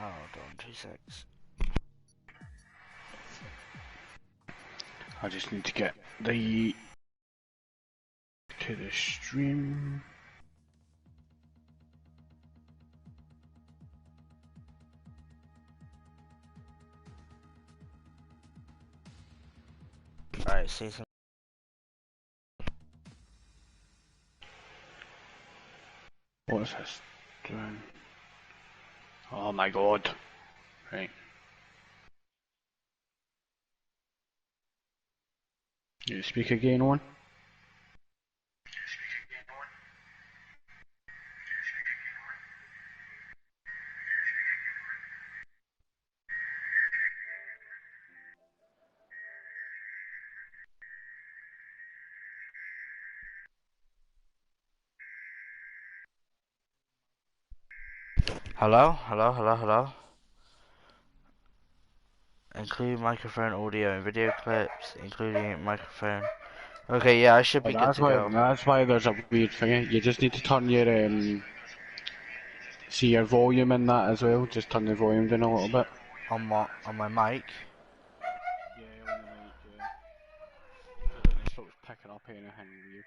Hold on 2 secs. I just need to get the to the stream. Alright, see some. What is this doing? Oh my god. Right. You speak again, one? Hello? Hello? Include microphone audio and video clips, including microphone. Okay, yeah, I should be good to go. That's why there's a weird thing. You just need to turn your see your volume in that as well. Just turn the volume down a little bit. On my mic. Yeah, on the mic. Yeah. So then it stops picking up anything weird.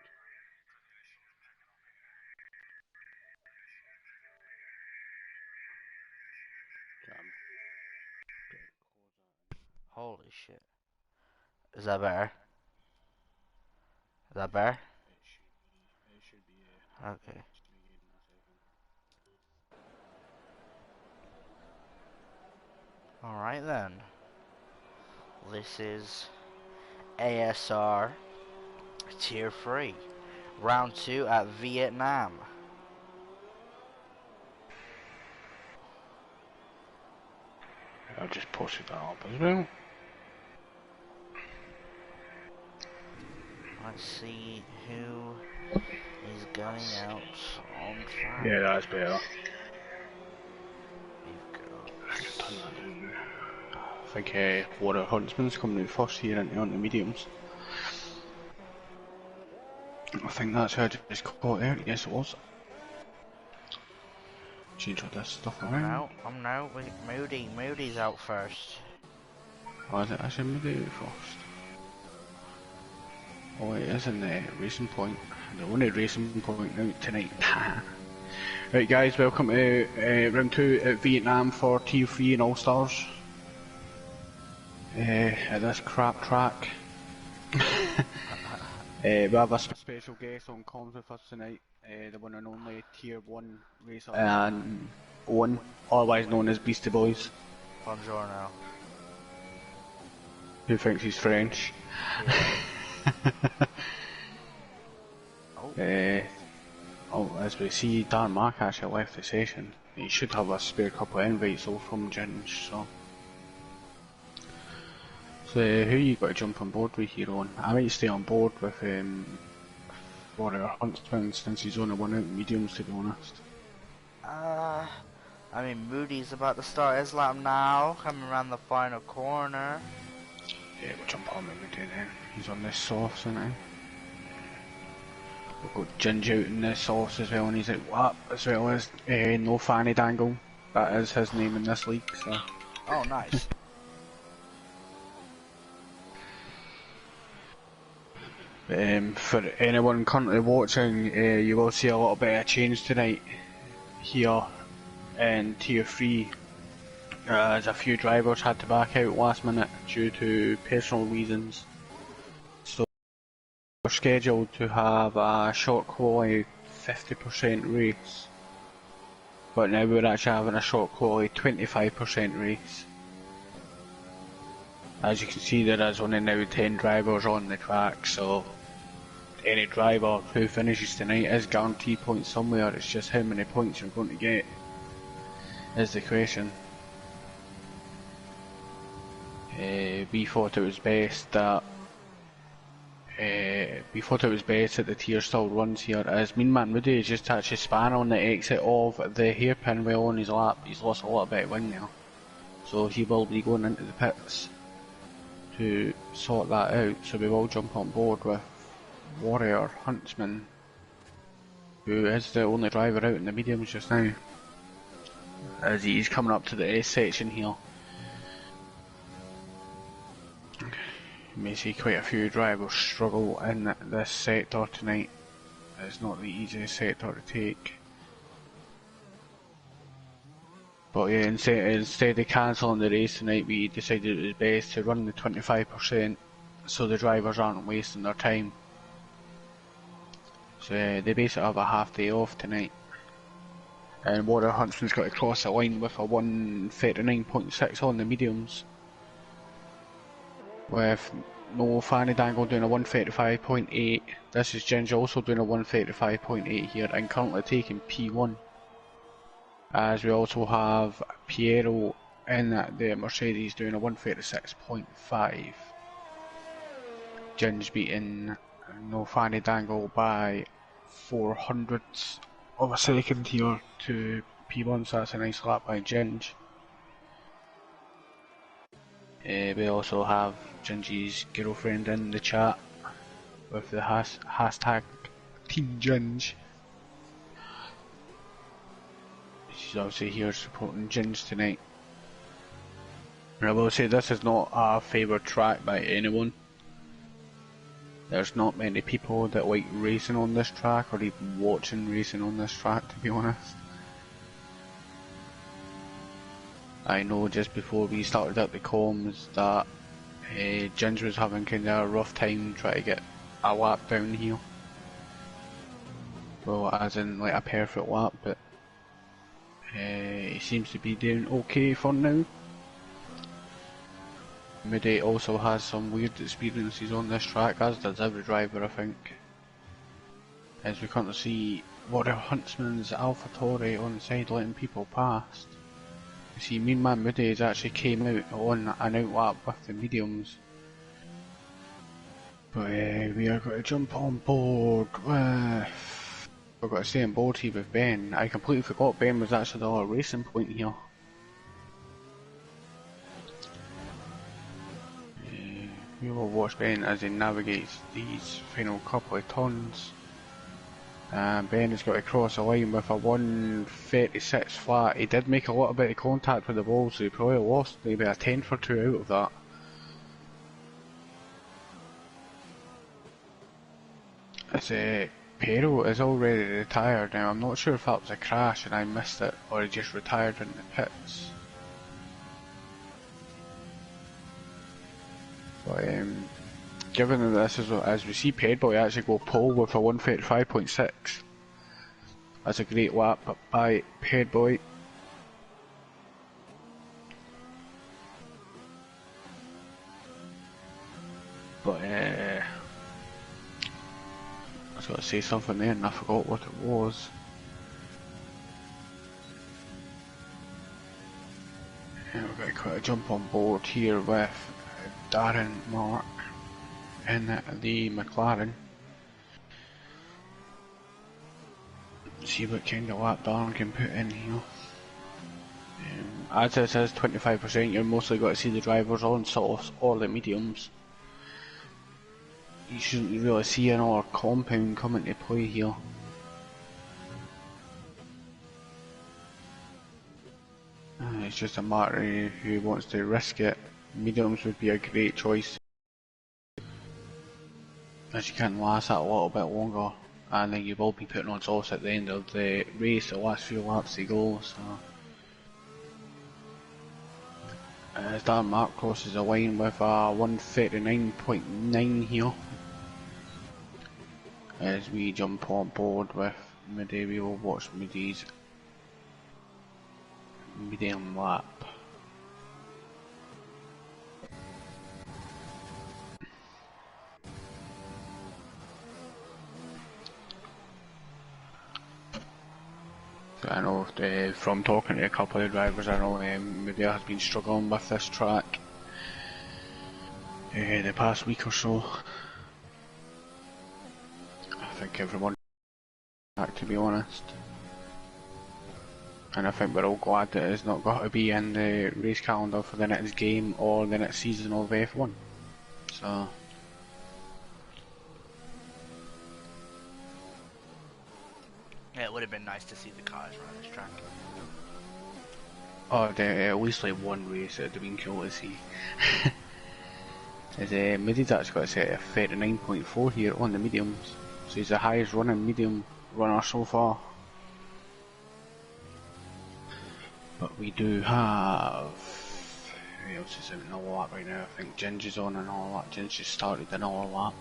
Holy shit. Is that better? Is that better? It should be. Yeah. Okay. Alright then. This is ASR Tier 3. Round 2 at Vietnam. I've just posted that up as well. Let's see who is going out on track. Yeah, that's better. We've I can turn that down. I think Warrior Huntsman's coming out first here on the mediums. I think that's how I just caught out. Yes, it was. Change all this stuff around. No. Wait, Moody's out first. Oh, is it actually maybe first? Oh, it is in the racing point. The only racing point out tonight. Right, guys, welcome to round 2 at Vietnam for Tier 3 and All Stars. At this crap track. We have a special guest on comms with us tonight, the one and only Tier 1 racer and Owen, otherwise known as Beastie Boys. Buongiorno. Who thinks he's French? Yeah. As we see, Dan Mark actually left the session. He should have a spare couple of invites all from Ginge, so who you got to jump on board with here on? I might stay on board with Warrior Huntsman since he's only one out in mediums, to be honest. I mean, Moody's about to start his lap now, coming around the final corner. Yeah, we'll jump on Moody then. He's on this sauce, isn't he? We've got Ginge out in this sauce as well, and he's out lap as well as No Fanny Dangle. That is his name in this league, so. Oh, nice. For anyone currently watching, you will see a little bit of change tonight here in Tier 3, as a few drivers had to back out last minute due to personal reasons. So we're scheduled to have a short quality 50% race, but now we're actually having a short quality 25% race. As you can see, there is only now 10 drivers on the track, so any driver who finishes tonight is guaranteed points somewhere. It's just how many points you're going to get is the question. We thought it was best that the tier still runs here, as Mean Man Moody has just actually span on the exit of the hairpin well on his lap. He's lost a little bit of wing there, so he will be going into the pits to sort that out. So we will jump on board with Warrior Huntsman, who is the only driver out in the mediums just now. as he's coming up to the S section here. You may see quite a few drivers struggle in this sector tonight. It's not the easiest sector to take. But yeah, instead of cancelling the race tonight, we decided it was best to run the 25% so the drivers aren't wasting their time. So they basically have a half day off tonight. And Warrior Huntsman's got to cross the line with a 1:39.6 on the mediums. With no Fandango doing a 1:35.8. This is Ginger also doing a 1:35.8 here and currently taking P1. As we also have Piero in the Mercedes doing a 1:36.5. Ginge beating No Fandango by 400ths of a second here to P1, so that's a nice lap by Ginge. We also have Gingy's girlfriend in the chat with the hashtag Team Ginge. She's obviously here supporting Ginge tonight. And I will say this is not a favoured track by anyone. There's not many people that like racing on this track or even watching racing on this track, to be honest. I know just before we started up the comms that Ginge was having kind of a rough time trying to get a lap down here. Well, as in like a perfect lap, but he seems to be doing okay for now. Midday also has some weird experiences on this track, as does every driver I think. As we currently see Warrior Huntsman's Alpha Tauri on the side letting people past. You see Mean Man Midday has actually came out on an outlap with the mediums. But we are going to jump on board with... I've got to stay on board here with Ben. I completely forgot Ben was actually the other racing point here. We will watch Ben as he navigates these final couple of turns. Ben has got to cross the line with a 1:36 flat. He did make a little bit of contact with the ball, so he probably lost maybe a tenth or two out of that. As Pero is already retired now. I'm not sure if that was a crash and I missed it, or he just retired in the pits. But given that this is as we see Pedboy actually go pole with a 1:35.6. That's a great lap by Pedboy. But I was going to say something there and I forgot what it was. We're going to quite a jump on board here with Darren Mark in the McLaren. See what kind of lap Darren can put in here. As this is 25%, you're mostly got to see the drivers on softs or the mediums. You shouldn't really see another compound come into play here. It's just a matter of who wants to risk it. Mediums would be a great choice, as you can last that a little bit longer, and then you will be putting on softs at the end of the race, the last few laps to go. So as Dan Mark crosses the line with a 1:39.9 here. As we jump on board with Midday, we will watch Midday's medium lap. So I know from talking to a couple of drivers, I know Midday has been struggling with this track the past week or so. I think everyone, to be honest. And I think we're all glad that it's not got to be in the race calendar for the next game or the next season of F1. So yeah, it would have been nice to see the cars run this track. or at least like one race that'd have been cool to see. Is Moody's actually got a set of 39.4 here on the mediums, so he's the highest running medium runner so far. But we do have, who else is out in the lap right now? I think Ginger's on and all that. Ginger started in all lap.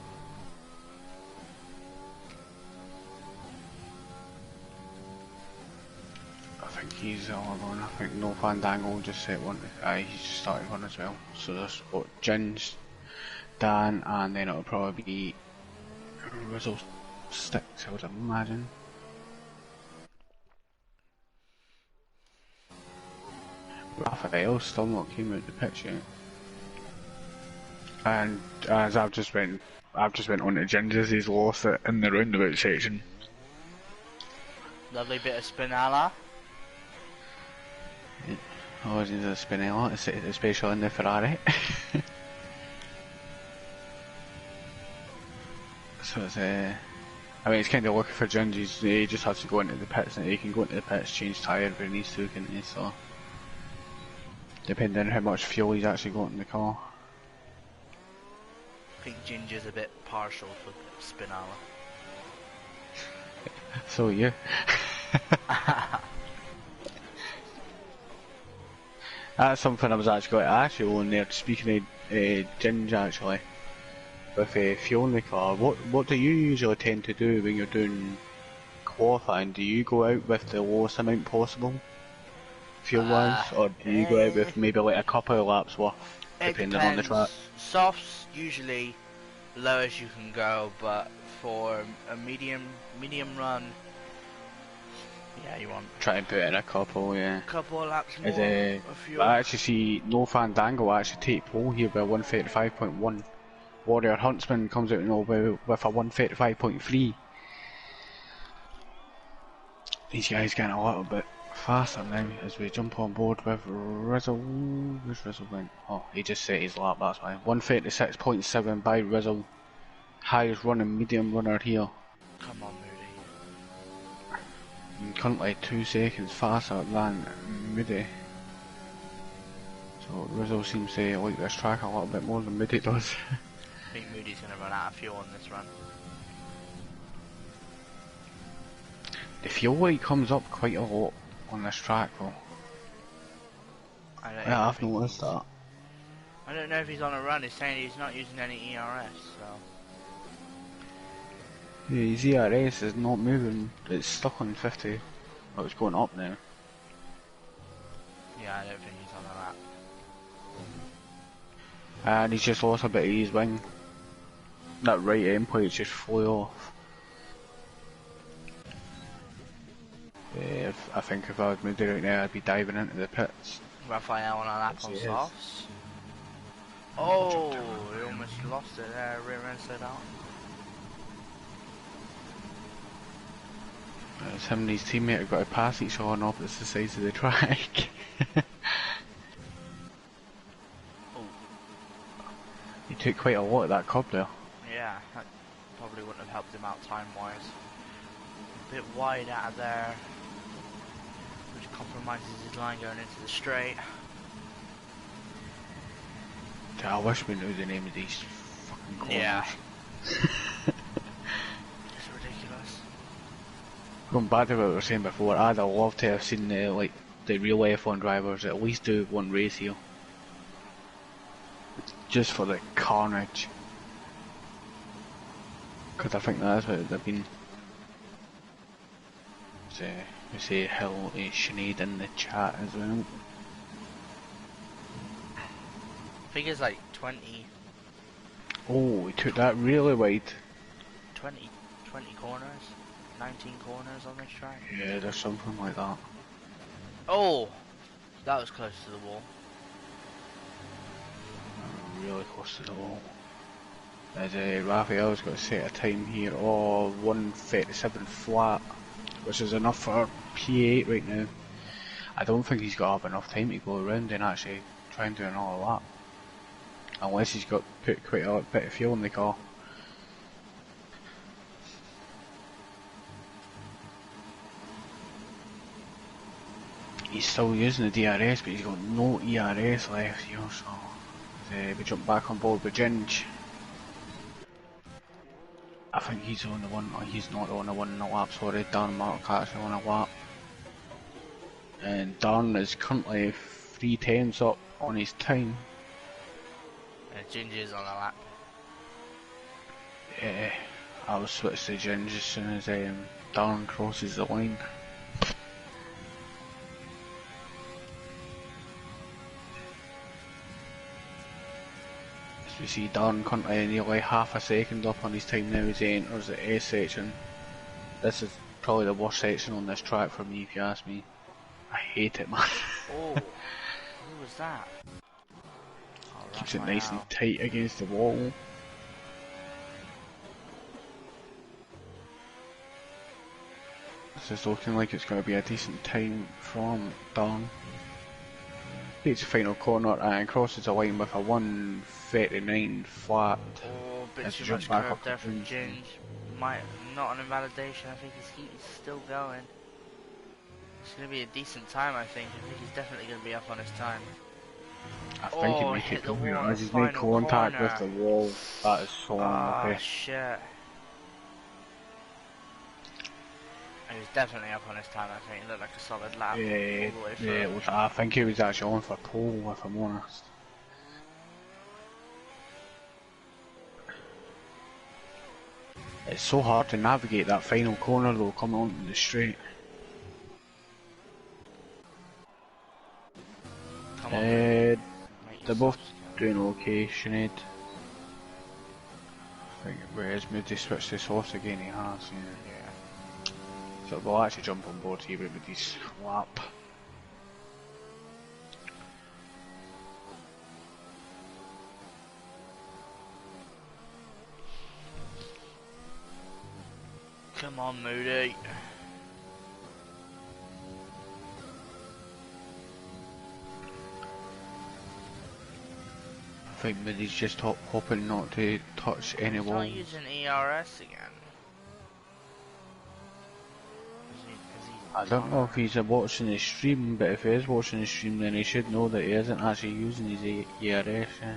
I think he's all on. I think No Fandango just set one. Aye, he's just started one as well. So there's what, Ginge, Dan, and then it'll probably be Rizzle Sticks, I would imagine. Raphael still not came out the pitch yet. And as I've just went on to Ginger's, he's lost it in the roundabout section. Lovely bit of Spinella. Oh, he's a Spinella, especially in the Ferrari. So it's I mean, it's kind of lucky for Ginger. He just has to go into the pits, and he can go into the pits, change tyre if he needs to, can't he? So depending on how much fuel he's actually got in the car. I think Ginger's a bit partial for Spinella. So you. That's something I was actually going to ask you on there, speaking of Ginger actually. With fuel in the car, what do you usually tend to do when you're doing qualifying? Do you go out with the lowest amount possible, fuel-wise, or do you go out with maybe like a couple of laps worth, depending on the track? Softs usually lowest you can go, but for a medium run, yeah, you want Try and put in a couple, yeah. couple of laps more of fuel. I actually see No Fandango actually take pole here by 135.1. Warrior Huntsman comes out with a 135.3. These guys getting a little bit faster now as we jump on board with Rizzle. Where's Rizzle went? Oh, he just set his lap, that's why. 136.7 by Rizzle. Highest running medium runner here. Come on, Moody. And currently 2 seconds faster than Moody. So Rizzle seems to like this track a little bit more than Moody does. I think Moody's going to run out of fuel on this run. The fuel weight comes up quite a lot on this track though. Yeah, I've noticed that. I don't know if he's on a run, he's saying he's not using any ERS, so... Yeah, his ERS is not moving, it's stuck on 50. Oh, it's going up now. Yeah, I don't think he's on a lap. And he's just lost a bit of his wing. That right end plate just flew off. I think if I was Moody right now, I'd be diving into the pits. Raphael on a lap on softs. Oh, he almost lost it there, rear end slid out. It's him and his teammate have got to pass each other on opposite sides of the track. He took quite a lot of that curb there. Yeah, that probably wouldn't have helped him out time-wise. A bit wide out of there, which compromises his line going into the straight. I wish we knew the name of these fucking corners. Yeah. It's ridiculous. Going back to what we were saying before, I'd have loved to have seen the real F1 drivers at least do one race here. Just for the carnage. Because I think that's what they've been. So, we say Hill Sinead in the chat as well. I think it's like 20. Oh, he took that really wide. 20 corners? 19 corners on this track? Yeah, there's something like that. Oh! That was close to the wall. Really close to the wall. As Raphael's got to set a time here of 1:37 flat, which is enough for P8 right now. I don't think he's got enough time to go around and actually try and do another lap. Unless he's got put quite a bit of fuel in the car. he's still using the DRS, but he's got no ERS left here, so we jump back on board with Ginge. I think he's on the one, or he's not on the one in the lap, sorry, Dan Mark's on a lap. And Dan is currently 3 tenths up on his time. And Ginger's on the lap. Yeah, I'll switch to Ginge as soon as Dan crosses the line. As we see Dan currently nearly half a second up on his time now as he enters the S section. This is probably the worst section on this track for me, if you ask me. I hate it, man. Oh, who was that? Oh, Keeps it nice and tight against the wall. This is looking like it's going to be a decent time from Dan. Takes the final corner and crosses the line with a 1:39 flat. Oh, a bit too much curve there from Ginge. Might not an invalidation. I think his heat is still going. It's going to be a decent time, I think. I think he's definitely going to be up on his time. I think he might hit take the over wall as he's made contact with the wall. That is so unlucky. Oh, shit. He was definitely up on his time, I think. It looked like a solid lap all the way through. I think he was actually on for pole, if I'm honest. It's so hard to navigate that final corner though, coming onto the straight. Come on, they're both doing okay, Sinead. I think whereas Moody switched this horse again, he has, yeah. So we'll actually jump on board here with Moody's lap. Come on, Moody. I think Moody's just hoping not to touch any wall. He's not using ERS again. I don't know if he's watching the stream, but if he is watching the stream then he should know that he isn't actually using his ERS. Yeah.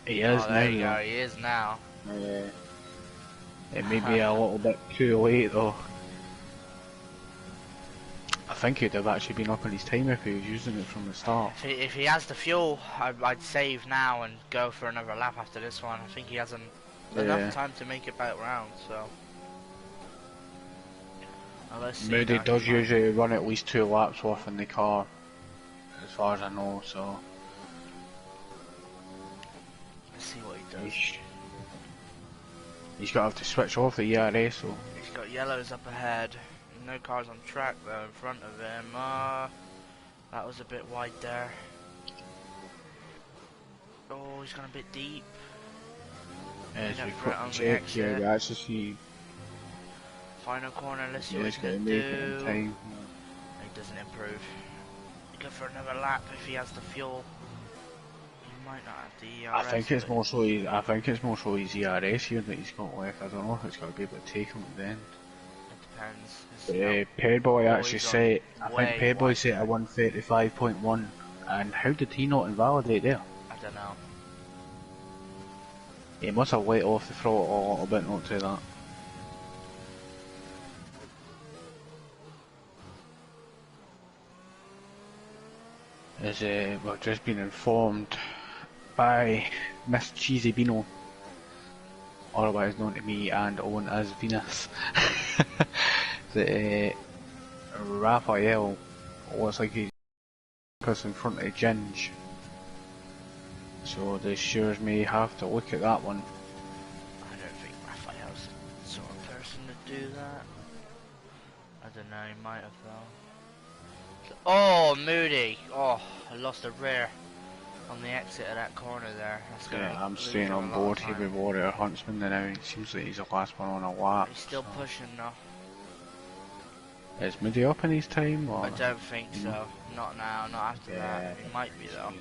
He is now. There you go, he is now. It may be a little bit too late though. I think he'd have actually been up on his time if he was using it from the start. If he has the fuel, I'd save now and go for another lap after this one. I think he hasn't enough time to make it back round, so. Moody does usually run at least 2 laps worth in the car, as far as I know, so. Let's see what he does. He's got to have to switch off the ERS, so. He's got yellows up ahead. No cars on track though in front of him. That was a bit wide there. Oh, he's gone a bit deep. As we quickly check here, we actually see final corner, let's see what he's going to do. He doesn't improve. Go for another lap if he has the fuel. He might not have the ERS. I think it's more so his ERS here that he's got left. I don't know if it's going to be able to take him at the end. It depends. Pedboy actually set, I think Pedboy set a 1:35.1, and how did he not invalidate there? I don't know. He must have let off the throttle a little bit not to that. As we've just been informed by Miss Cheesy Beano, otherwise known to me and Owen as Venus, that Raphael looks like he's in front of Ginge. So the stewards may have to look at that one. I don't think Raphael's the sort of person to do that. I don't know, he might have though. Oh, Moody! Oh, I lost a rear on the exit of that corner there. That's gonna I'm staying on board here with Warrior Huntsman now. It seems like he's the last one on a lap. He's still pushing though. Is Moody up in his time? Or? I don't think so. Not now, not after that. He might be though.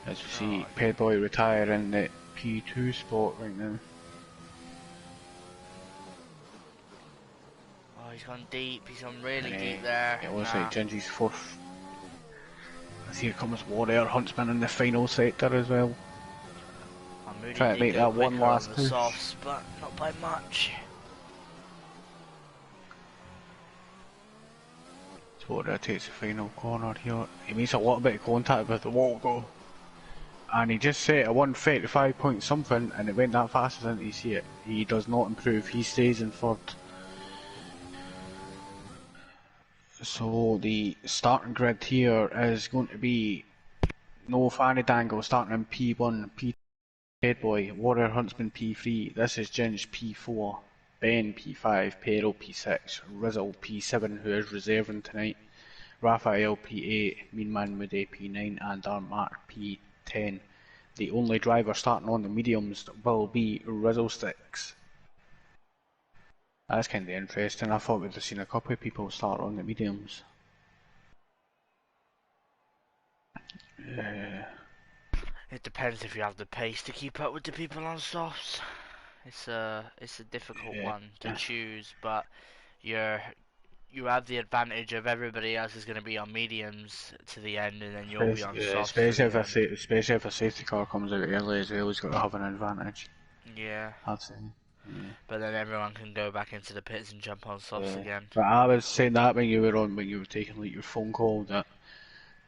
As we see Pedboy retire in the P2 spot right now. he's gone deep. He's gone really And deep there. it looks Nah. like Gingy's fourth. As here comes Warrior Huntsman in the final sector as well. Moody Trying to did make go that one quicker on last the push. softs, but not by much. Warrior takes the final corner here. He makes a little bit of contact with the wall though. And he just set a 135 point something and it went that fast, didn't he see it? He does not improve, he stays in third. So the starting grid here is going to be no Fanny Dangle starting in P1, P2 Headboy, Warrior Huntsman P3, this is Ginge P4, Ben P5, Peril P6, Rizzle P7 who is reserving tonight, Raphael P8, Mean Man Moody P9 and Mark P10. The only driver starting on the mediums will be Rizzle Sticks. That's kind of interesting, I thought we'd have seen a couple of people start on the mediums. It depends if you have the pace to keep up with the people on softs. It's a difficult one to choose, but you have the advantage of everybody else is going to be on mediums to the end, and then you'll be on softs to the end. Especially if a safety car comes out early as well, he's got to have an advantage. Yeah. I'd say. Yeah. But then everyone can go back into the pits and jump on softs again. But I was saying that when you were taking like your phone call that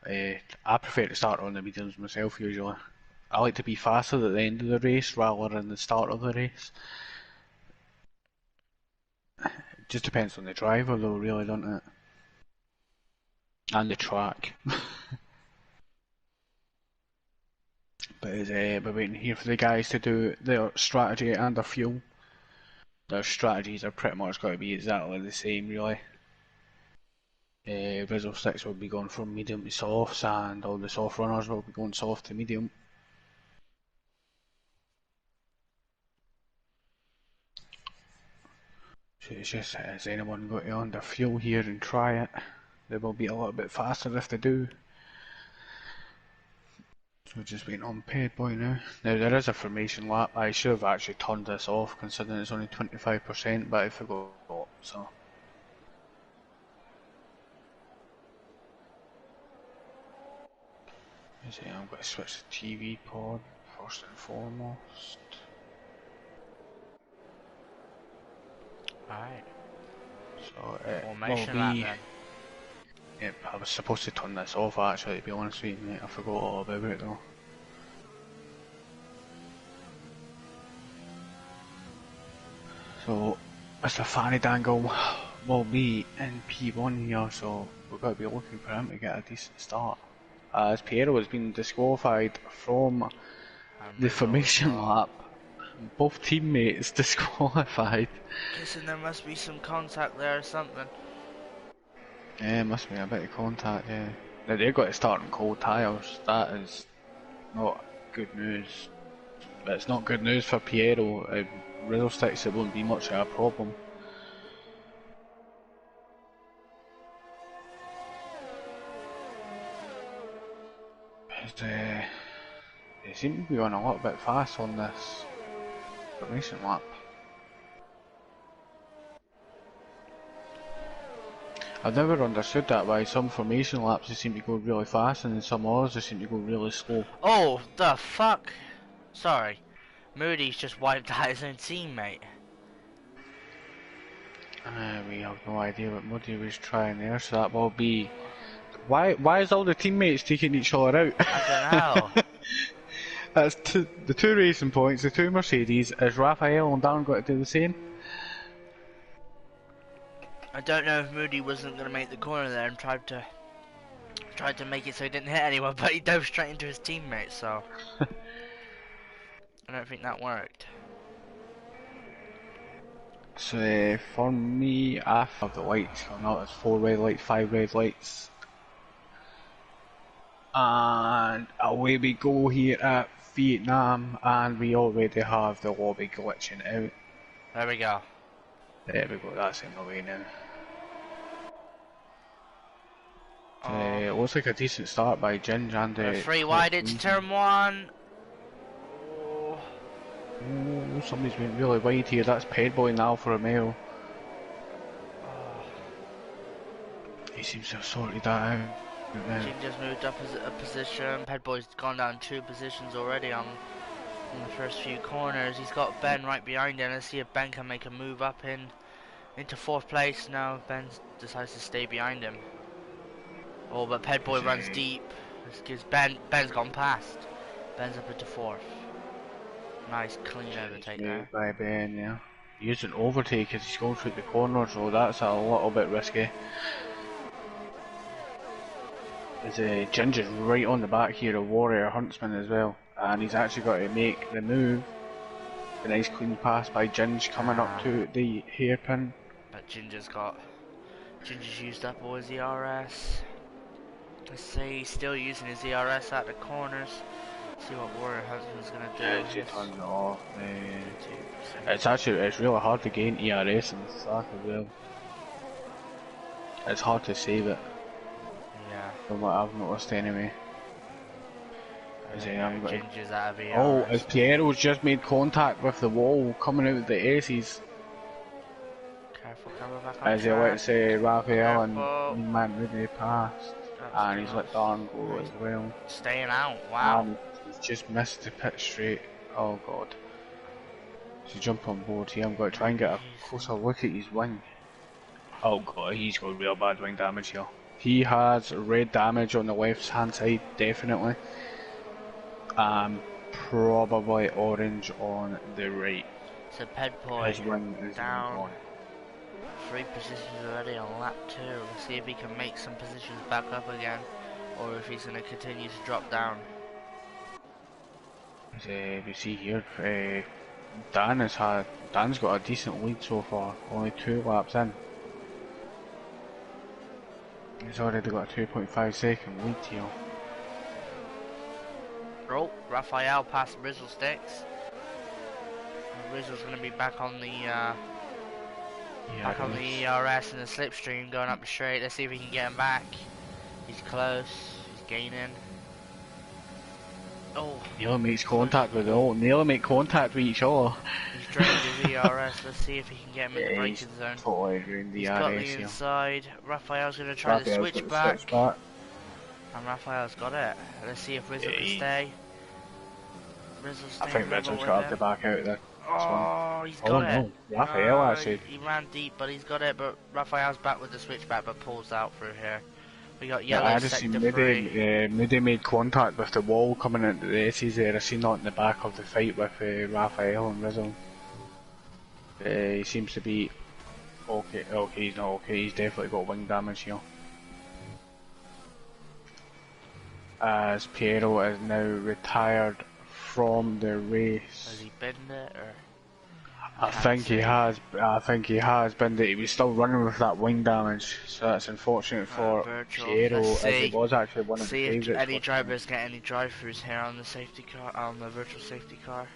I prefer to start on the mediums myself usually. I like to be faster at the end of the race rather than the start of the race. It just depends on the driver though, really, doesn't it? And the track. But we're waiting here for the guys to do their strategy and their fuel. Their strategies are pretty much going to be exactly the same, really. Rizzle 6 will be going from medium to softs, and all the soft runners will be going soft to medium. So it's just, has anyone got to under fuel here and try it? They will be a little bit faster if they do. So we're just waiting on paid boy now. Now there is a formation lap. I should have actually turned this off considering it's only 25%, but I forgot, so. I'm going to switch to TV pod first and foremost. Alright. So it Formation will be. lap Yep, I was supposed to turn this off actually, to be honest with you, mate. I forgot all about it though. So, Mr. Fanny Dangle will be in P1 here, so we've got to be looking for him to get a decent start. As Piero has been disqualified from the formation lap. Both teammates disqualified. Guessing there must be some contact there or something. Yeah, must be a bit of contact, yeah. Now they've got to start on cold tyres. That is not good news. But it's not good news for Piero. Rizzle Sticks, it won't be much of a problem. They seem to be going a little bit fast on this formation lap. I've never understood that, why some formation laps they seem to go really fast and then some others they seem to go really slow. Oh, the fuck! Sorry. Moody's just wiped out his own teammate. We have no idea what Moody was trying there, so that will be... Why is all the teammates taking each other out? I don't know. That's the two racing points, the two Mercedes. Is Raphael and Darren got to do the same? I don't know if Moody wasn't going to make the corner there and tried to make it so he didn't hit anyone, but he dove straight into his teammate, so... I don't think that worked. So for me, I have the lights coming out. There's 4 red lights, 5 red lights. And away we go here at Vietnam, and we already have the lobby glitching out. There we go. There we go, that's in the way now. It looks like a decent start by Ginge and 3 wide into turn 1. Oh, somebody's been really wide here. That's Pedboy now for Romeo. he seems to have sorted that out. Jing just moved up a position. Ped Boy's gone down 2 positions already on the first few corners. He's got Ben right behind him. Let's see if Ben can make a move up into 4th place. Now Ben decides to stay behind him. Oh, but Ped Boy runs deep. This gives Ben's gone past. Ben's up into 4th. Nice clean overtake there. By Ben, yeah. He used an overtake as he's going through the corner, so that's a little bit risky. There's Ginger's right on the back here, a Warrior Huntsman as well, and he's actually got to make the move. A nice clean pass by Ginge coming up to the hairpin. But Ginger's used up all his ERS. Let's see, he's still using his ERS at the corners. See what Warrior Huntsman's gonna do. He turns it off. It's really hard to gain ERS in the start as well. It's hard to save it. Yeah. From what I've noticed anyway. Ginger's out of ERS. Oh, as Piero's just made contact with the wall coming out of the Aces. Careful, coming back on As he track. lets Raphael and Man Rudy past. And he's let Darn go as well. Staying out, wow. And he's just missed the pit straight. Oh god. To jump on board here, I'm going to try and get a closer look at his wing. Oh god, he's got real bad wing damage here. He has red damage on the left hand side, definitely. Probably orange on the right. So Ped Boy His wing is down gone. 3 positions already on lap 2. Let's see if he can make some positions back up again, or if he's going to continue to drop down. As we see here, Dan's got a decent lead so far, only 2 laps in. He's already got a 2.5 second lead here. Oh, Raphael past Rizzle Sticks. Rizzle's going to be back on the ERS and the slipstream going up the straight. Let's see if we can get him back. He's close. He's gaining. Oh. Nearly makes contact with nearly make contact with each other. He's drained his ERS. Let's see if he can get him in the braking zone. Totally drained the He's ERS got the here. inside. Raphael's going to try the switch back. And Raphael's got it. Let's see if Rizzle can stay. Rizzle's I think Rizzle's got to back out of this one. He's got it. No, Raphael actually. He ran deep, but he's got it. But Raphael's back with the switchback, but pulls out through here. We got yellow I just seen Moody made contact with the wall coming into the S's there. I seen that in the back of the fight with Raphael and Rizzle. He seems to be okay. Okay, he's not okay. He's definitely got wing damage here. As Piero is now retired from the race. Has he binned it or? I think he has binned it. He was still running with that wing damage, so that's unfortunate for Piero, as it was actually one of the favourites. See if any drivers get any drive-throughs here on the safety car, on the virtual safety car.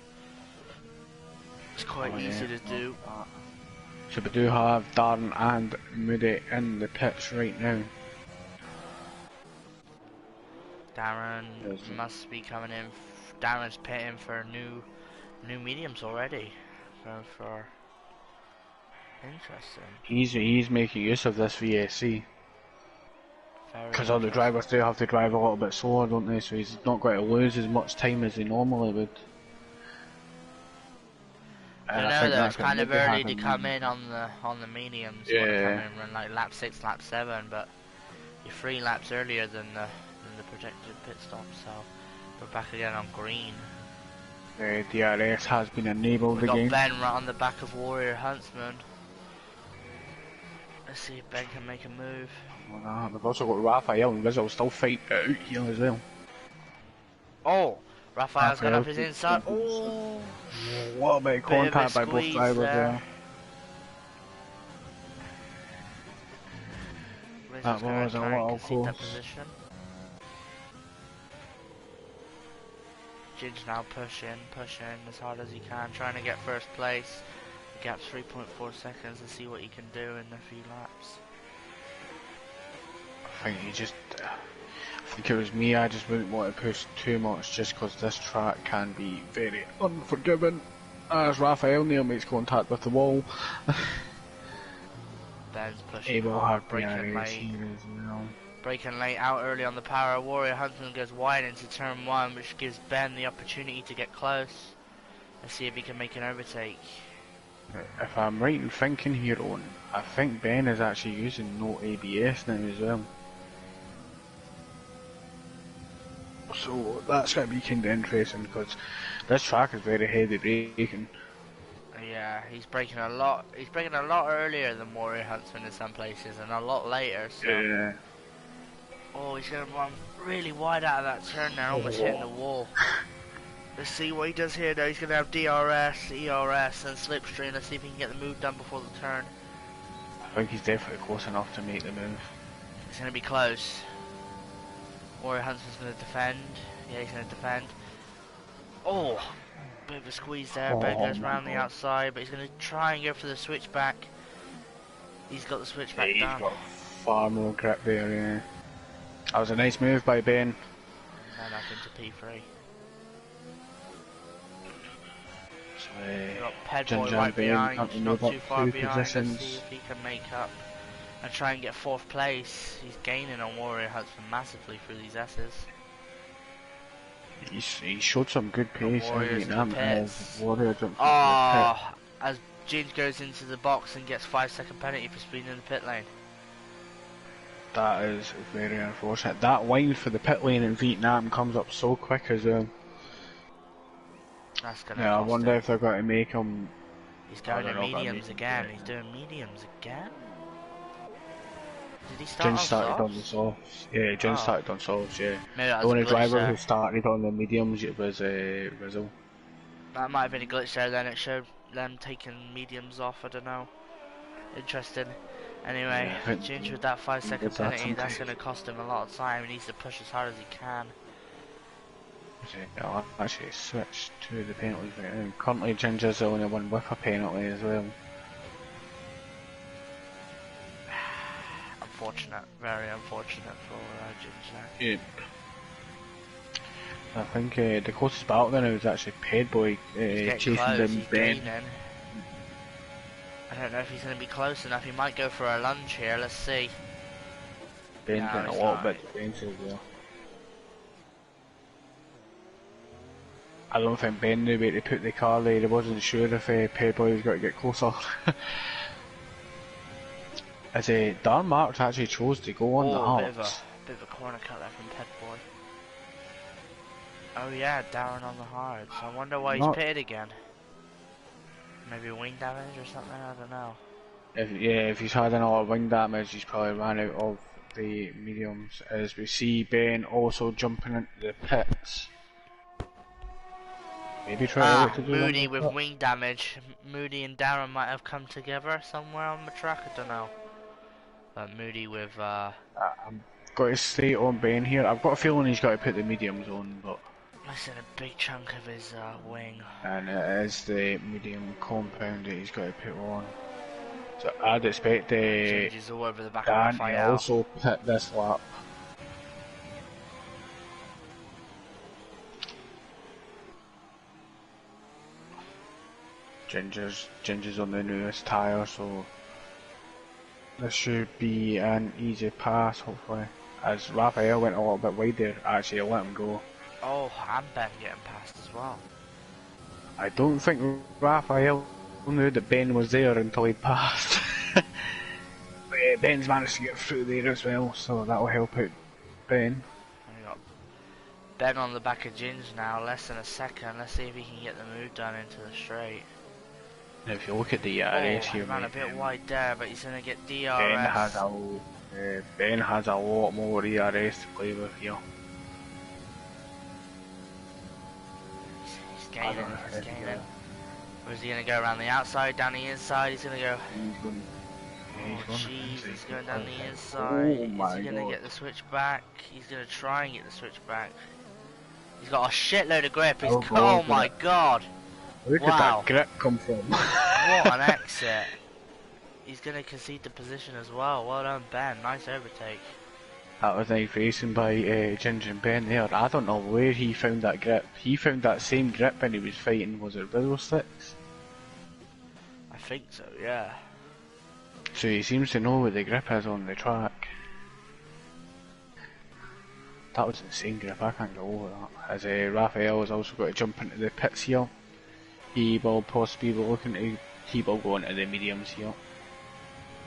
It's quite easy to do. So we do have Darren and Moody in the pits right now. Darren must be coming in. Darren's pitting for new mediums already. For interesting. He's making use of this VSC. Because other drivers do have to drive a little bit slower, don't they? So he's not going to lose as much time as he normally would. I know that it's kind of early to come in on the mediums. Yeah. Come in and run like lap 6, lap 7, but you're 3 laps earlier than the projected pit stop. So we're back again on green. DRS has been enabled again. We've got Ben right on the back of Warrior Huntsman. Let's see if Ben can make a move. Well, we've also got Raphael and Rizzle still fight out here as well. Oh, Raphael's got up his inside. Oh, what a bit of contact by both drivers there. That was a little close. Ginge now pushing as hard as he can, trying to get first place. The gap's 3.4 seconds to see what he can do in a few laps. I think it was me, I just wouldn't want to push too much just because this track can be very unforgiving. As Raphael near makes contact with the wall. Ben's pushing He will hard, have braking DRS late. here as well. Braking late out early on the power. Warrior Huntsman goes wide into turn 1, which gives Ben the opportunity to get close. Let's see if he can make an overtake. If I'm right in thinking here, Owen, I think Ben is actually using no ABS now as well. So that's going to be kind of interesting because this track is very heavy braking. Yeah, he's braking a lot. He's braking a lot earlier than Warrior Huntsman in some places, and a lot later. So. Yeah. Oh, he's going to run really wide out of that turn now, almost hitting the wall. Let's see what he does here though. He's going to have DRS, ERS and slipstream. Let's see if he can get the move done before the turn. I think he's definitely close enough to make the move. It's going to be close. Warrior Huntsman's going to defend. Yeah, he's going to defend. Oh, bit of a squeeze there. Ben goes around the outside, but he's going to try and go for the switchback. He's got the switchback He's done. got far more grip there, yeah. That was a nice move by Ben. And up into P3. So, We've got Ped Boy Ginger right and Ben behind, can't not move too up far 2 behind. Let's positions. see if he can make up and try and get 4th place. He's gaining on Warrior Huntsman massively through these S's. He showed some good pace in Warriors in the Vietnam. pits. Warrior jumped into the pit. Oh, as Ginge goes into the box and gets 5-second penalty for speeding in the pit lane. That is very unfortunate. That line for the pit lane in Vietnam comes up so quick as well. That's gonna Yeah, I cost wonder him. if they're going to make him. He's going to they're not gonna mediums make again. him. He's doing mediums again. Did he start Jin on started on the softs? softs. Yeah, Jin Oh. started on softs, yeah. Maybe that The was a only glitch driver there. who started on the mediums was Rizzo. That might have been a glitch there. Then it showed them taking mediums off. I don't know. Interesting. Anyway, Yeah, I think Ginge with that 5-second that's that penalty, that's sometime. going to cost him a lot of time. He needs to push as hard as he can. I'll actually switch to the penalties right now. Currently Ginger's the only one with a penalty as well. Unfortunate, very unfortunate for Ginge there. Yep. I think the closest battle now is actually Ped Boy chasing Close, down he's Ben. gaining. I don't know if he's going to be close enough. He might go for a lunge here. Let's see. Ben's No, getting a he's little not. bit defensive there. I don't think Ben knew where to put the car there. He wasn't sure if Ped Boy was going to get closer. As Darn Marks actually chose to go on the hards. Bit of a corner cut there from Ped Boy. Oh yeah, Darren on the hards. I wonder why he's pitted again. Maybe wing damage or something, I don't know. If he's had another wing damage, he's probably ran out of the mediums. As we see Ben also jumping into the pits. Maybe try to do Moody one with wing damage. Moody and Darren might have come together somewhere on the track, I don't know. But Moody with I'm got to stay on Ben here. I've got a feeling he's got to put the mediums on, but missing a big chunk of his wing. and it is the medium compound that he's got to put on. So I'd expect Changes all over the back of Dan to Raphael. also pit this lap. Ginger's on the newest tyre, so this should be an easy pass, hopefully. As Raphael went a little bit wide there, actually let him go. Oh, and Ben getting past as well. I don't think Raphael knew that Ben was there until he passed. But Ben's managed to get through there as well, so that'll help out Ben. We got Ben on the back of Ginge now, less than a second. Let's see if he can get the move done into the straight. If you look at the he race here, ran a bit wide there, but he's going to get DRS. Ben has a lot more ERS to play with here. He's gaining. Or is he going to go around the outside, down the inside? He's going to go. Jeez, he's going down the inside. Is he going to get the switch back? He's going to try and get the switch back. He's got a shitload of grip. Oh my god. Where did that grip come from? What an exit. He's going to concede the position as well. Well done, Ben. Nice overtake. That was nice racing by Ginger and Ben there. I don't know where he found that grip. He found that same grip when he was fighting, was it Riddle Sticks? I think so, yeah. So he seems to know where the grip is on the track. That was insane grip, I can't get over that. As Raphael has also got to jump into the pits here. He will possibly be looking to keep on going to the mediums here.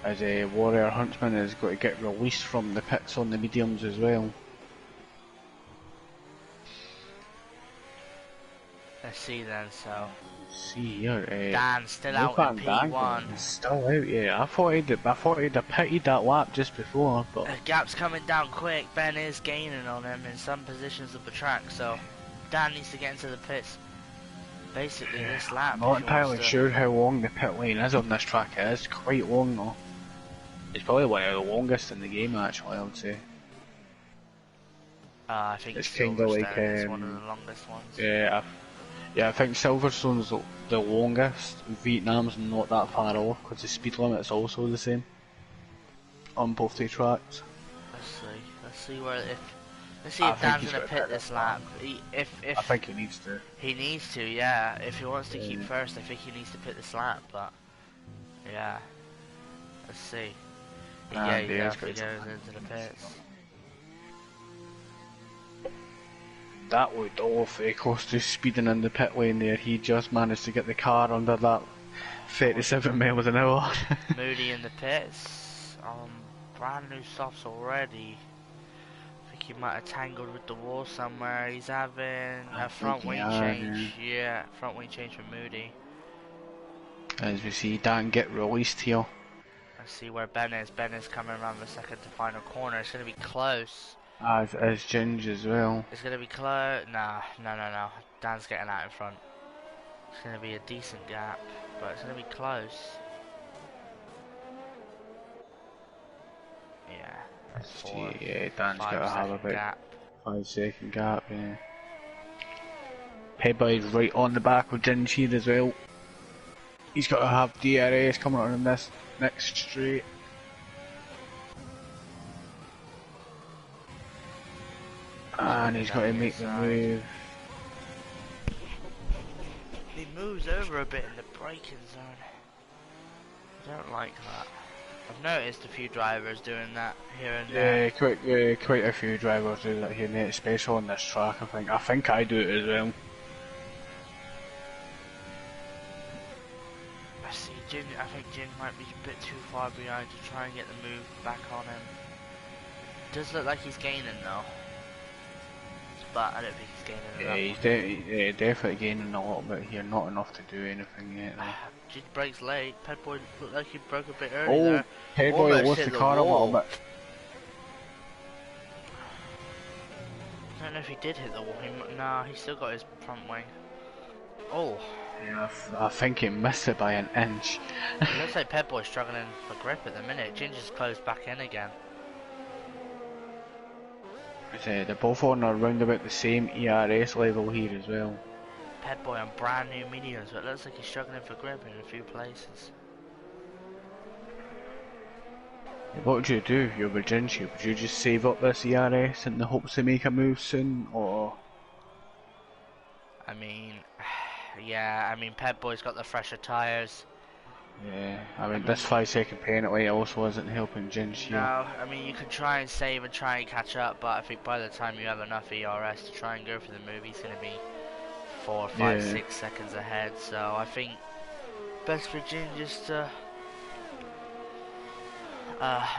As Warrior Huntsman has got to get released from the pits on the mediums as well. Let's see then, so... See here, Dan's still out in P1. Still out, yeah. I thought he'd have pitted that lap just before, but... The gap's coming down quick. Ben is gaining on him in some positions of the track, so... Dan needs to get into the pits. Basically, this lap... I'm not entirely sure how long the pit lane is on this track. It is quite long though. It's probably one of the longest in the game actually, I would say. I think it's kind of like... it's one of the longest ones. Yeah, I think Silverstone's the longest. Vietnam's not that far off because the speed limit is also the same on both the tracks. Let's see if Dan's gonna pit this lap. I think he needs to. He needs to, yeah. If he wants to keep first, I think he needs to pit this lap. But yeah, let's see. Yeah, he definitely goes into the pits. That would awfully cost us speeding in the pit lane there. He just managed to get the car under that 37 miles an hour. Moody in the pits. Brand new softs already. I think he might have tangled with the wall somewhere. He's having a front wing change. Yeah, front wing change for Moody. As we see Dan get released here. Let's see where Ben is. Ben is coming around the second to final corner. It's going to be close. As Ginge as well. It's going to be close. No. Dan's getting out in front. It's going to be a decent gap, but it's going to be close. Yeah. Yeah, Dan's got to have about 5-second gap, yeah. Headboy's right on the back with Ginge here as well. He's got to have DRS coming on in this next straight. And he's got to make the move. He moves over a bit in the braking zone. I don't like that. I've noticed a few drivers doing that here and there. Yeah, quite a few drivers do that here, mate, especially on this track. I think I do it as well. I think Jin might be a bit too far behind to try and get the move back on him. Does look like he's gaining though. But I don't think he's gaining enough. Yeah, he's definitely gaining a little bit here, not enough to do anything yet. Jin brakes late. Petboy looked like he broke a bit early there. Petboy lost the car a little bit. I don't know if he did hit the wall. Nah, he still got his front wing. Oh. Yeah, I think he missed it by an inch. It looks like Petboy's struggling for grip at the minute. Ginger's closed back in again. They're both on around about the same ERS level here as well. Petboy on brand new mediums, but it looks like he's struggling for grip in a few places. What would you do if you were Gingy? Would you just save up this ERS in the hopes to make a move soon, or...? I mean, yeah, Petboy's got the fresher tyres. Yeah, this 5-second penalty also isn't helping Gingy. No, you can try and save and try and catch up, but I think by the time you have enough ERS to try and go for the move, he's going to be 4, 5, 6 seconds ahead. So I think best for Jin just to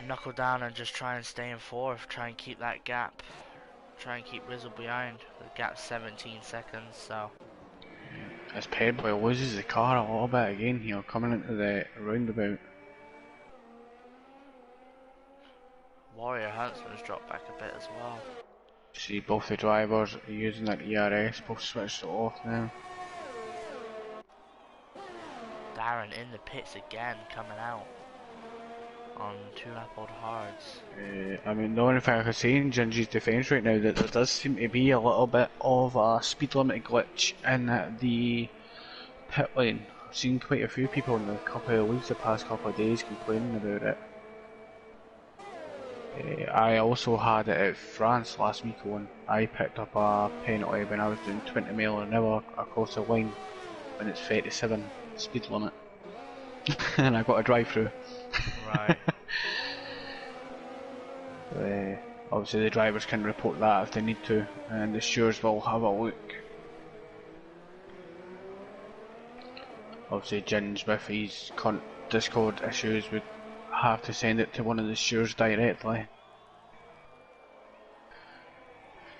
knuckle down and just try and stay in fourth, try and keep that gap, try and keep Rizzle behind. The gap's 17 seconds, so. As Petboy loses the car a little bit again here, coming into the roundabout. Warrior Huntsman's dropped back a bit as well. See, both the drivers are using that ERS, both switched it off now. Darren in the pits again, coming out on 2 lap old hards. The only thing I can say in Gingy's defence right now that there does seem to be a little bit of a speed limit glitch in the pit lane. I've seen quite a few people in the couple of weeks, the past couple of days, complaining about it. I also had it at France last week when I picked up a penalty when I was doing 20 miles an hour across the line when it's 37 speed limit and I got a drive through. Right. Obviously the drivers can report that if they need to, and the stewards will have a look. Obviously Ginge with his Discord issues would have to send it to one of the stewards directly.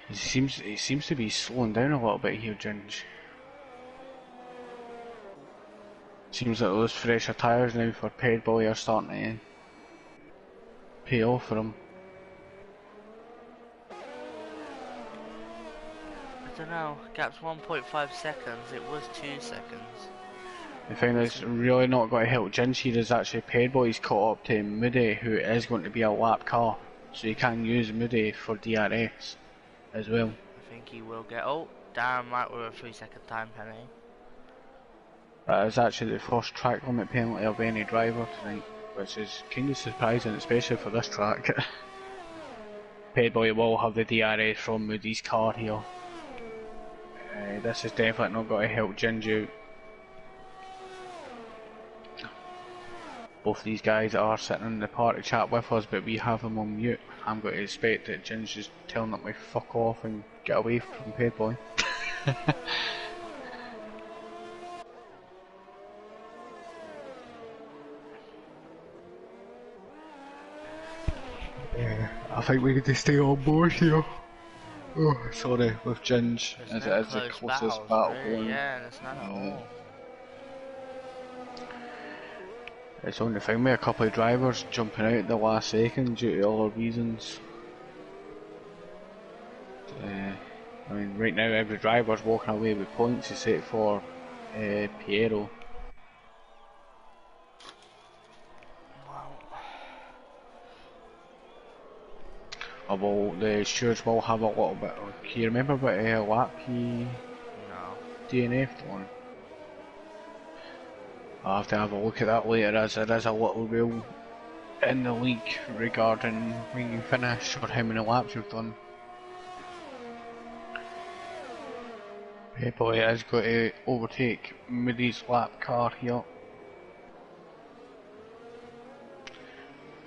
He seems to be slowing down a little bit here, Ginge. Seems like those fresher tyres now for Ped Boy are starting to pay off for him. I don't know. Gap's 1.5 seconds. It was 2 seconds. The thing that's really not going to help Ginge here is actually Ped Boy's caught up to Moody, who is going to be a lap car, so you can use Moody for DRS as well. I think he will get. Oh, damn right, we're a 3-second time penalty. That is actually the first track limit penalty of any driver tonight, which is kind of surprising, especially for this track. Ped Boy will have the DRS from Moody's car here. This is definitely not going to help Ginge out. Both these guys are sitting in the party chat with us, but we have them on mute. I'm going to expect that Ginge is telling them to fuck off and get away from Ped Boy. I think we need to stay on board here. Oh, sorry, with Ginge, as it is the closest battle going. Yeah, it's not at all. It's only found me a couple of drivers jumping out at the last second due to other reasons. I mean, right now every driver's walking away with points except for Piero. Although the stewards will have a little bit of... Can you remember what lap he DNF'd on? I'll have to have a look at that later, as there is a little rule in the league regarding when you finish or how many laps you've done. Ped Boy is going to overtake Moody's lap car here.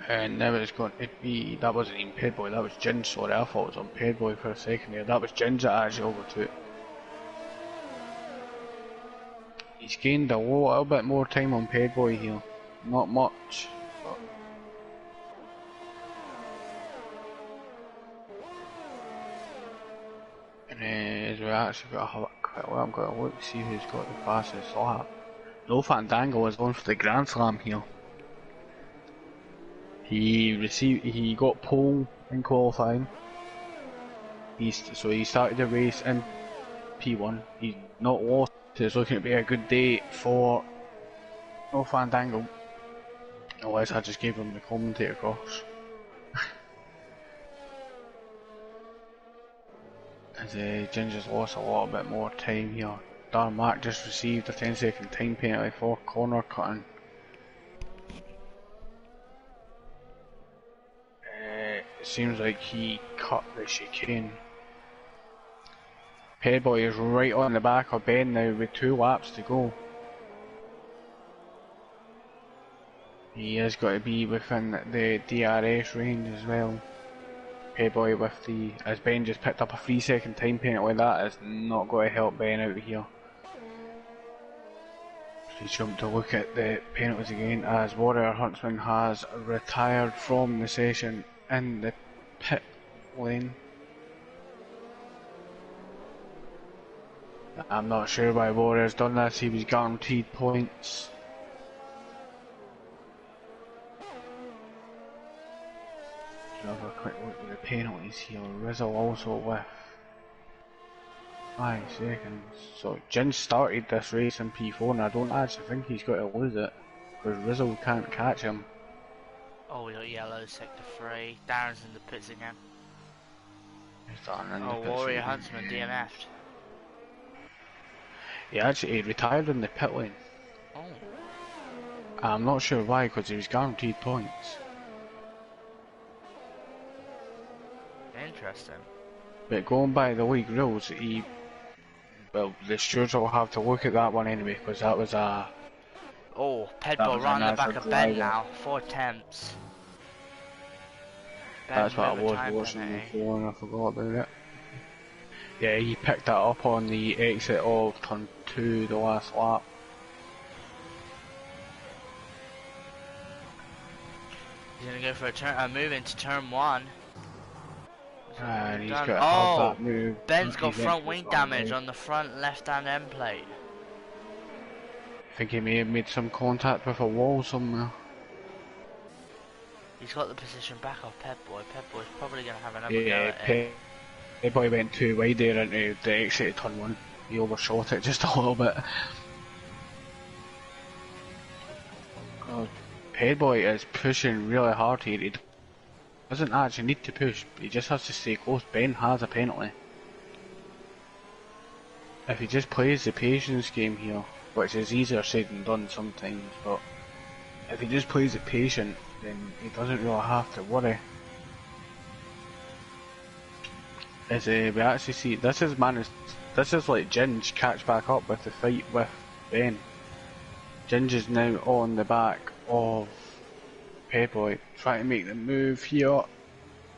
And now it's going to be, that wasn't even Ped Boy, that was Ginge, sorry, I thought it was on Ped Boy for a second there. That was Ginge that actually overtook. He's gained a little bit more time on Ped Boy here, not much. But and as we actually got to have a quick look, I'm going to look to see who's got the fastest lap. No Fandango is on for the Grand Slam here. He got pole in qualifying. So he started the race in P1. He's not lost. So it's looking to be a good day for No Fandango. Otherwise I just gave him the commentator cross. As Ginger's lost a little bit more time here. Darren Mark just received a 10-second time penalty for corner cutting. It seems like he cut the chicane. Ped Boy is right on the back of Ben now with 2 laps to go. He has got to be within the DRS range as well. Ped Boy with the, as Ben just picked up a 3-second time penalty, that is not going to help Ben out here. He's jumped to look at the penalties again, as Warrior Huntsman has retired from the session in the pit lane. I'm not sure why Warrior's done this, he was guaranteed points. Have a quick look at the penalties here. Rizzle also with 5 seconds. So Ginge started this race in P4 and I don't actually think he's got to lose it, because Rizzle can't catch him. Oh, we got yellow, sector 3. Darren's in the pits again. Oh, Warrior Huntsman DNF'd. He actually retired in the pit lane. Oh. I'm not sure why, because he was guaranteed points. Interesting. But going by the league rules, well, the stewards will have to look at that one anyway, because that was a Oh, That Pedball was a right on the natural back of Ben driver. now. 4 attempts. Ben That's what I moving was time watching penalty. before and I forgot about it. Yeah, he picked that up on the exit of turn 2 the last lap. He's gonna go for a move into turn 1. Is that what And we've he's done? got to have Oh! that move. Ben's got He's into front the wing front damage right. on the front left-hand end plate. I think he may have made some contact with a wall somewhere. He's got the position back off Pedboy. Pedboy's probably gonna have another go Yeah, at it. Payboy went too wide there into the exit of turn 1. He overshot it just a little bit. Payboy is pushing really hard here. He doesn't actually need to push, he just has to stay close. Ben has a penalty. If he just plays the patience game here, which is easier said than done sometimes, but if he just plays it patient, then he doesn't really have to worry. As we actually see, this is like Ginge catch back up with the fight with Ben. Ginge is now on the back of Payboy, trying to make the move here.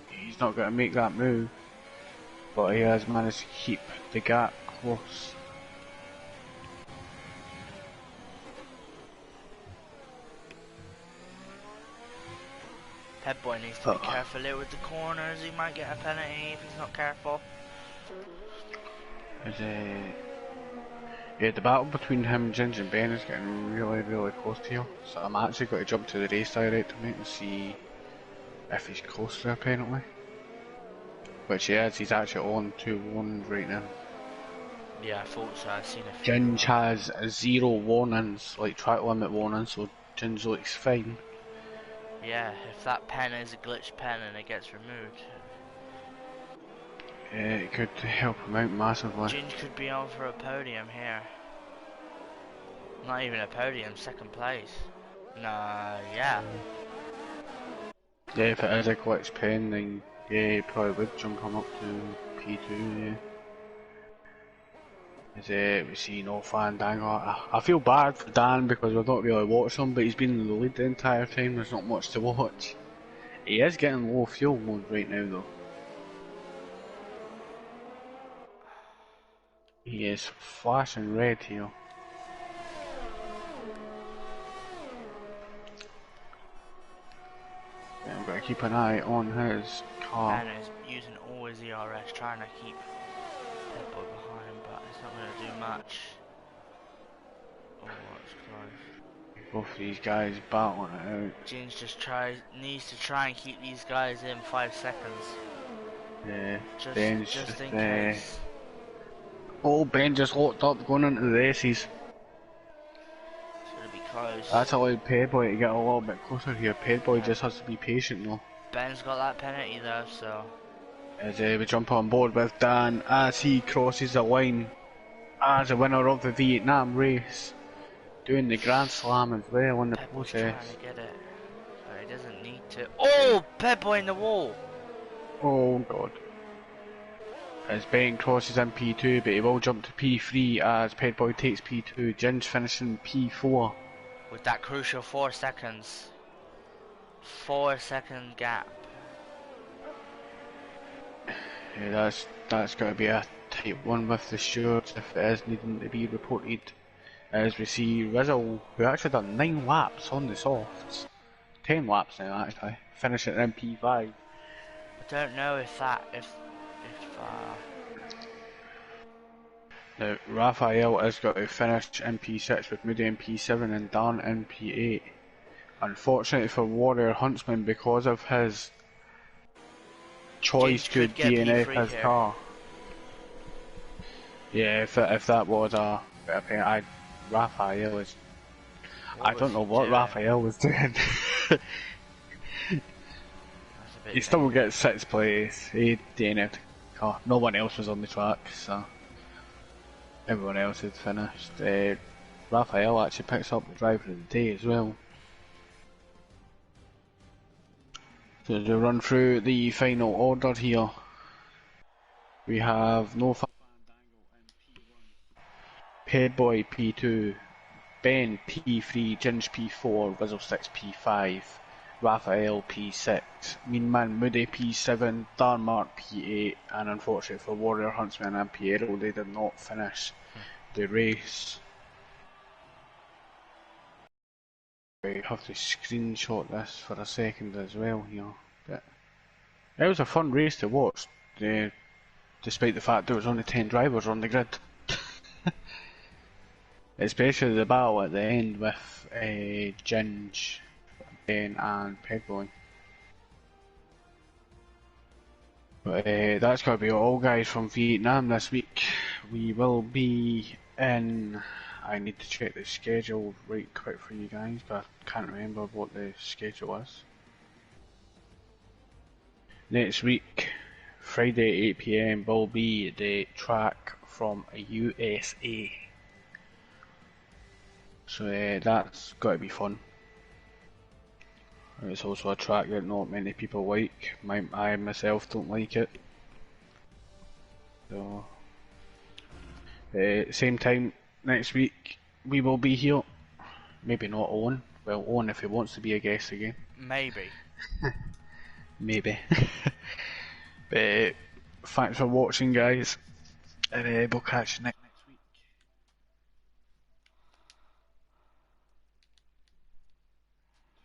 He's not going to make that move, but he has managed to keep the gap close. Pedboy needs to be careful here with the corners. He might get a penalty if he's not careful. Yeah, the battle between him, Ginge and Ben is getting really, really close to you. So I'm actually going to jump to the race director mate and see if he's close to a penalty. Which he is, he's actually on 2-1 right now. Yeah, I thought so. I've seen a few. Ginge has 0 warnings, like track limit warnings, so Ginge looks fine. Yeah, if that pen is a glitched pen and it gets removed. Yeah, it could help him out massively. Ginge could be on for a podium here. Not even a podium, second place. No, yeah. Yeah, if it is a glitch pen, then yeah, he probably would jump him up to P2, yeah. As we see no Fandango. I feel bad for Dan because we've not really watched him, but he's been in the lead the entire time, there's not much to watch. He is getting low fuel mode right now though. He is flashing red here. Yeah, I'm going to keep an eye on his car. And is using all his ERS, trying to keep Pedboy behind, but it's not going to do much. Oh, that's close. Both of these guys battling it out. Ginge just needs to try and keep these guys in 5 seconds. Yeah, Just in case. Oh, Ben just locked up going into the races. It's going to be close. That's allowed Payboy to get a little bit closer here. Payboy just has to be patient though. Ben's got that penalty though, so. As we jump on board with Dan as he crosses the line as a winner of the Vietnam race. Doing the Grand Slam as well in the Pedboy's process. trying to get it, but he doesn't need to. Oh! Pedboy in the wall! Oh god. As Ben crosses in P2, but he will jump to P3 as Pedboy takes P2. Ginge finishing P4. With that crucial 4 seconds. 4-second gap. Yeah, that's got to be a tight one with the stewards if it is needing to be reported. As we see Rizzle, who actually done 9 laps on the softs. 10 laps now actually, finishing in P5. I don't know if Now, Raphael has got to finish in P6 with Moody in P7 and Dan in P8. Unfortunately for Warrior Huntsman, because of his choice to DNF his here. car. Yeah, if that was a Raphael is. I don't know what Raphael was doing. He still gets 6th place. He DNF'd the car. No one else was on the track, so everyone else had finished. Raphael actually picks up the driver of the day as well. So to run through the final order here, we have No Fandango in P1, Pedboy P2, Ben P3, Ginge P4, Wizzle6 P5, Raphael P6, Mean Man Moody P7, Darmark P8, and unfortunately for Warrior Huntsman and Piero, they did not finish the race. I have to screenshot this for a second as well here. But it was a fun race to watch, despite the fact there was only 10 drivers on the grid. Especially the battle at the end with Ginge, Ben and Pegboy. But that's got to be all, guys, from Vietnam this week. We will be in... I need to check the schedule right quick for you guys, but I can't remember what the schedule is. Next week, Friday 8 PM, will be the track from USA. So that's got to be fun. It's also a track that not many people like. I myself don't like it. So, same time next week we will be here. Maybe not Owen. Well, Owen if he wants to be a guest again. Maybe. Maybe. But thanks for watching, guys, and we'll catch you next.